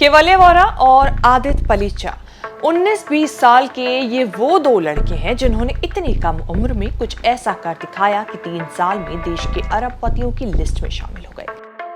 केवल्य वोरा और आदित्य पलीचा 19-20 साल के ये वो दो लड़के हैं जिन्होंने इतनी कम उम्र में कुछ ऐसा कर दिखाया कि 3 साल में देश के अरबपतियों की लिस्ट में शामिल हो गए।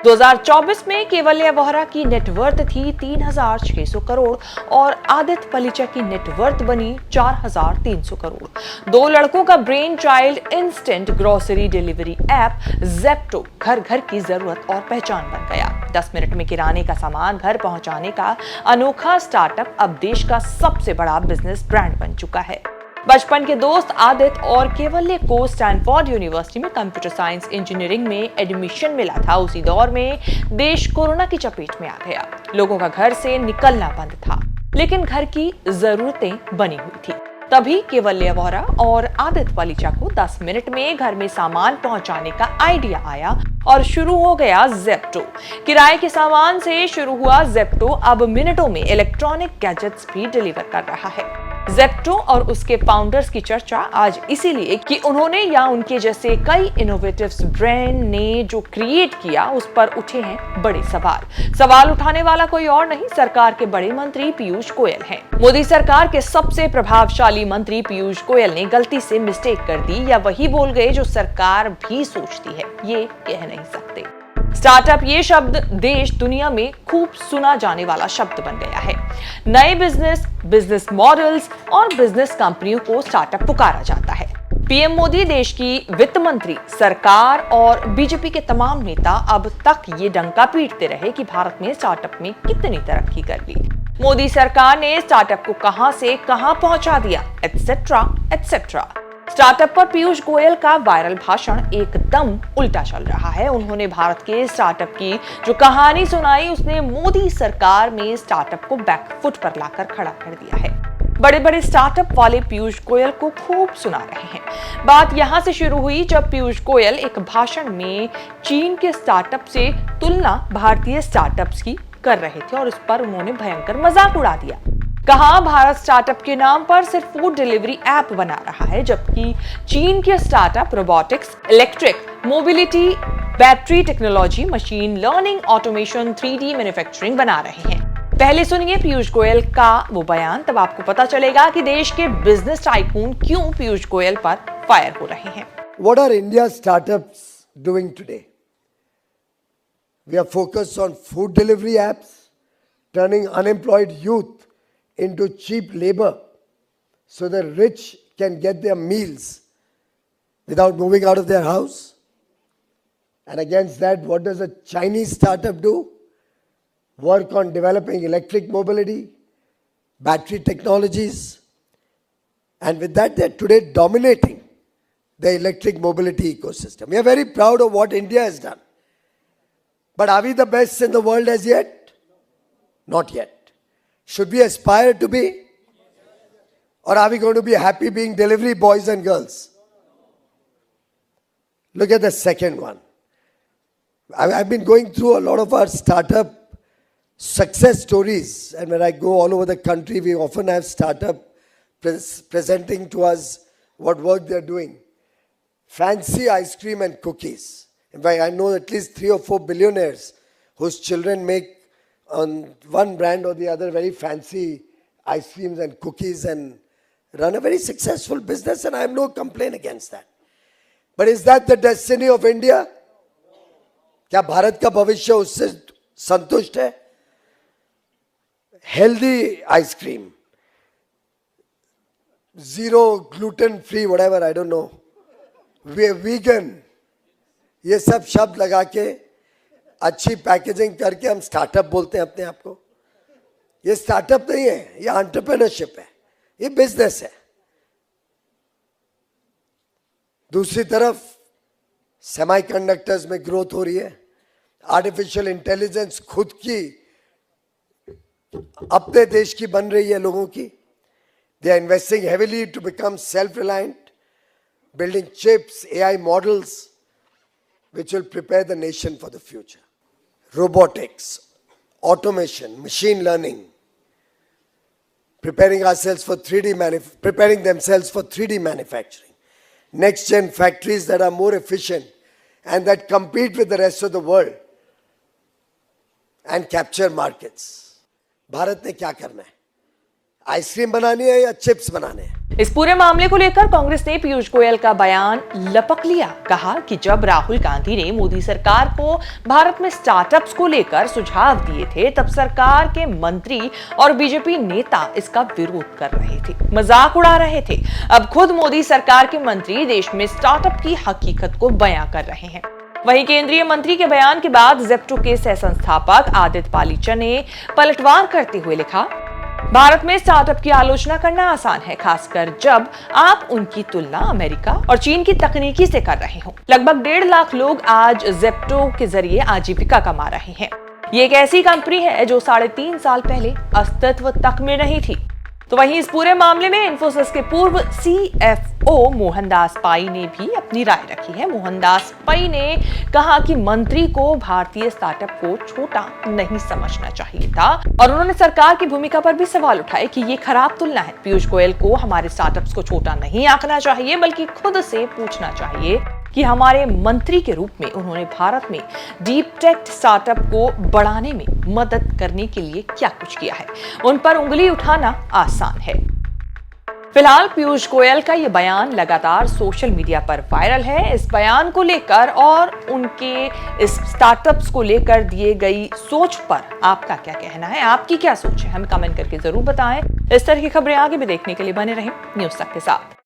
2024 में केवल्य वोरा की नेटवर्थ थी 3,600 करोड़ और आदित्य पलीचा की नेटवर्थ बनी 4,300 करोड़। दो लड़कों का brain child instant grocery delivery app Zepto घर घर की जरूरत और पहचान बन गया। 10 मिनट में किराने का सामान घर पहुंचाने का अनोखा स्टार्टअप अब देश का सबसे बड़ा बिजनेस ब्रांड बन चुका है। बचपन के दोस्त आदित्य और केवल्य को स्टैनफोर्ड यूनिवर्सिटी में कंप्यूटर साइंस इंजीनियरिंग में एडमिशन मिला था। उसी दौर में देश कोरोना की चपेट में आ गया। लोगों का घर से निकलना बंद था, लेकिन घर की जरूरतें बनी हुई थी। तभी केवल्य वोरा और आदित्य पलीचा को 10 मिनट में घर में सामान पहुंचाने का आइडिया आया और शुरू हो गया ज़ेप्टो। किराए के सामान से शुरू हुआ ज़ेप्टो अब मिनटों में इलेक्ट्रॉनिक गैजेट्स भी डिलीवर कर रहा है। ज़ेप्टो और उसके फाउंडर्स की चर्चा आज इसीलिए कि उन्होंने या उनके जैसे कई इनोवेटिव ब्रांड ने जो क्रिएट किया उस पर उठे हैं बड़े सवाल उठाने वाला कोई और नहीं, सरकार के बड़े मंत्री पीयूष गोयल हैं। मोदी सरकार के सबसे प्रभावशाली मंत्री पीयूष गोयल ने गलती से मिस्टेक कर दी या वही बोल गए जो सरकार भी सोचती है, ये कह नहीं सकते। स्टार्टअप ये शब्द देश दुनिया में खूब सुना जाने वाला शब्द बन गया है। नए बिजनेस मॉडल्स और बिजनेस कंपनियों को स्टार्टअप पुकारा जाता है। पीएम मोदी, देश की वित्त मंत्री, सरकार और बीजेपी के तमाम नेता अब तक ये डंका पीटते रहे कि भारत में स्टार्टअप में कितनी तरक्की कर ली, मोदी सरकार ने स्टार्टअप को कहां से कहां पहुंचा दिया, एटसेट्रा एटसेट्रा। स्टार्टअप पर पीयूष गोयल का वायरल भाषण एकदम उल्टा चल रहा है। उन्होंने भारत के स्टार्टअप की जो कहानी सुनाई, उसने मोदी सरकार में स्टार्टअप को बैकफुट पर लाकर खड़ा कर दिया है। बड़े बड़े स्टार्टअप वाले पीयूष गोयल को खूब सुना रहे हैं। बात यहां से शुरू हुई जब पीयूष गोयल एक भाषण में चीन के स्टार्टअप से तुलना भारतीय स्टार्टअप्स की कर रहे थे और उस पर उन्होंने भयंकर मजाक उड़ा दिया। कहा भारत स्टार्टअप के नाम पर सिर्फ फूड डिलीवरी ऐप बना रहा है, जबकि चीन के startup robotics, electric mobility, battery technology, machine learning, automation, 3D manufacturing बना रहे हैं। पहले सुनिए पीयूष गोयल का वो बयान, तब आपको पता चलेगा कि देश के बिजनेस टाइकून क्यों पीयूष गोयल पर फायर हो रहे हैं। What are India's startups doing today? We are focused on food delivery apps, turning unemployed youth into cheap labor so the rich can get their meals without moving out of their house. And against that, what does a Chinese startup do? Work on developing electric mobility, battery technologies, and with that they're today dominating the electric mobility ecosystem. We are very proud of what India has done. But are we the best in the world as yet? Not yet. Should we aspire to be? Or are we going to be happy being delivery boys and girls? Look at the second one. I've been going through a lot of our startup success stories, and when I go all over the country, we often have startup presenting to us what work they're doing. Fancy ice cream and cookies. In fact, I know at least 3 or 4 billionaires whose children make on one brand or the other very fancy ice creams and cookies and run a very successful business, and I have no complaint against that. But is that the destiny of India? क्या भारत का भविष्य उससे संतुष्ट है? Healthy ice cream, zero gluten free, whatever, I don't know, vegan, ये सब शब्द लगा के अच्छी पैकेजिंग करके हम स्टार्टअप बोलते हैं अपने आप को। ये स्टार्टअप नहीं है, ये एंटरप्रेन्योरशिप है, ये बिजनेस है। दूसरी तरफ सेमीकंडक्टर्स में ग्रोथ हो रही है, आर्टिफिशियल इंटेलिजेंस खुद की अपने देश की बन रही है लोगों की। They are investing heavily to become self reliant, building chips, AI models which will prepare the nation for the future. Robotics, automation, machine learning, preparing themselves for 3D manufacturing. Next gen factories that are more efficient and that compete with the rest of the world and capture markets. Bharat ने क्या करना है, ice cream बनानी है या chips बनाने हैं। इस पूरे मामले को लेकर कांग्रेस ने पीयूष गोयल का बयान लपक लिया। कहा कि जब राहुल गांधी ने मोदी सरकार को भारत में स्टार्टअप्स को लेकर सुझाव दिए थे, तब सरकार के मंत्री और बीजेपी नेता इसका विरोध कर रहे थे, मजाक उड़ा रहे थे। अब खुद मोदी सरकार के मंत्री देश में स्टार्टअप की हकीकत को बयां कर रहे हैं। वहीं केंद्रीय मंत्री के बयान के बाद जेप्टो के सह संस्थापक आदित्य पालीचा ने पलटवार करते हुए लिखा, भारत में स्टार्टअप की आलोचना करना आसान है, खासकर जब आप उनकी तुलना अमेरिका और चीन की तकनीकी से कर रहे हो। लगभग 1.5 लाख लोग आज जेप्टो के जरिए आजीविका कमा रहे हैं। ये एक ऐसी कंपनी है जो 3.5 साल पहले अस्तित्व तक में नहीं थी। तो वहीं इस पूरे मामले में इन्फोसिस के पूर्व CFO मोहनदास पाई ने भी अपनी राय रखी है। मोहनदास पाई ने कहा कि मंत्री को भारतीय स्टार्टअप को छोटा नहीं समझना चाहिए था और उन्होंने सरकार की भूमिका पर भी सवाल उठाए कि ये खराब तुलना है। पीयूष गोयल को हमारे स्टार्टअप्स को छोटा नहीं आंकना चाहिए, बल्कि खुद से पूछना चाहिए कि हमारे मंत्री के रूप में उन्होंने भारत में डीप टेक स्टार्टअप को बढ़ाने में मदद करने के लिए क्या कुछ किया है। उन पर उंगली उठाना आसान है। फिलहाल पीयूष गोयल का ये बयान लगातार सोशल मीडिया पर वायरल है। इस बयान को लेकर और उनके इस स्टार्टअप्स को लेकर दिए गई सोच पर आपका क्या कहना है, आपकी क्या सोच है, हमें कमेंट करके जरूर बताएं। इस तरह की खबरें आगे भी देखने के लिए बने रहें न्यूज़ तक के साथ।